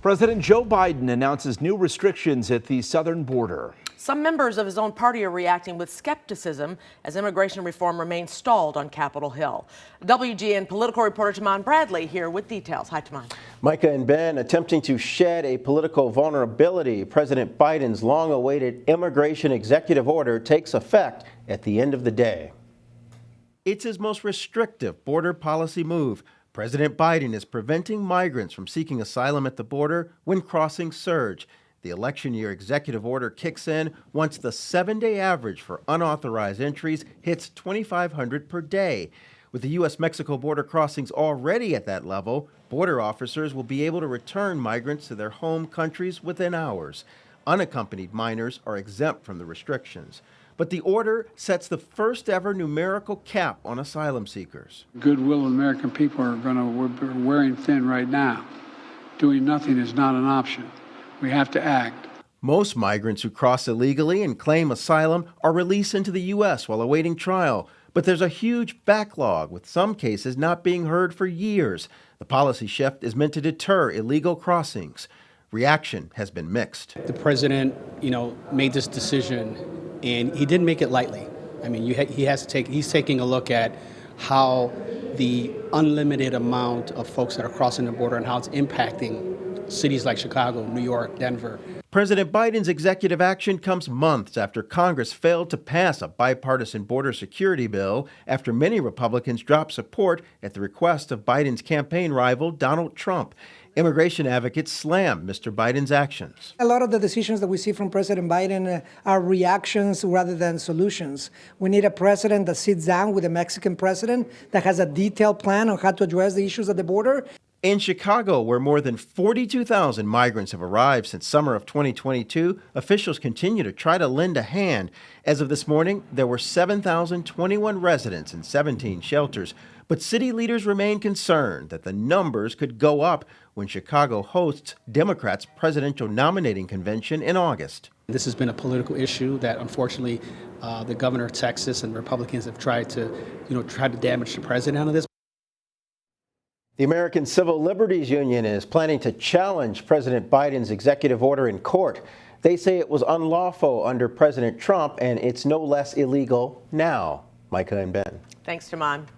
President Joe Biden announces new restrictions at the southern border. Some members of his own party are reacting with skepticism as immigration reform remains stalled on Capitol Hill. WGN political reporter Taman Bradley here with details. Hi, Taman. Micah and Ben attempting to shed a political vulnerability. President Biden's long-awaited immigration executive order takes effect at the end of the day. It's his most restrictive border policy move. President Biden is preventing migrants from seeking asylum at the border when crossings surge. The election year executive order kicks in once the 7-day average for unauthorized entries hits 2,500 per day. With the U.S.-Mexico border crossings already at that level, border officers will be able to return migrants to their home countries within hours. Unaccompanied minors are exempt from the restrictions. But the order sets the first ever numerical cap on asylum seekers. Goodwill of American people we're wearing thin right now. Doing nothing is not an option. We have to act. Most migrants who cross illegally and claim asylum are released into the U.S. while awaiting trial. But there's a huge backlog, with some cases not being heard for years. The policy shift is meant to deter illegal crossings. Reaction has been mixed. The president, made this decision, and he didn't make it lightly. I mean, he's taking a look at how the unlimited amount of folks that are crossing the border and how it's impacting cities like Chicago, New York, Denver. President Biden's executive action comes months after Congress failed to pass a bipartisan border security bill after many Republicans dropped support at the request of Biden's campaign rival, Donald Trump. Immigration advocates slam Mr. Biden's actions. A lot of the decisions that we see from President Biden are reactions rather than solutions. We need a president that sits down with the Mexican president that has a detailed plan on how to address the issues at the border. In Chicago, where more than 42,000 migrants have arrived since summer of 2022, officials continue to try to lend a hand. As of this morning, there were 7,021 residents in 17 shelters. But city leaders remain concerned that the numbers could go up when Chicago hosts Democrats' presidential nominating convention in August. This has been a political issue that, unfortunately, the governor of Texas and Republicans have tried to damage the president out of this. The American Civil Liberties Union is planning to challenge President Biden's executive order in court. They say it was unlawful under President Trump, and it's no less illegal now. Micah and Ben. Thanks, Taman.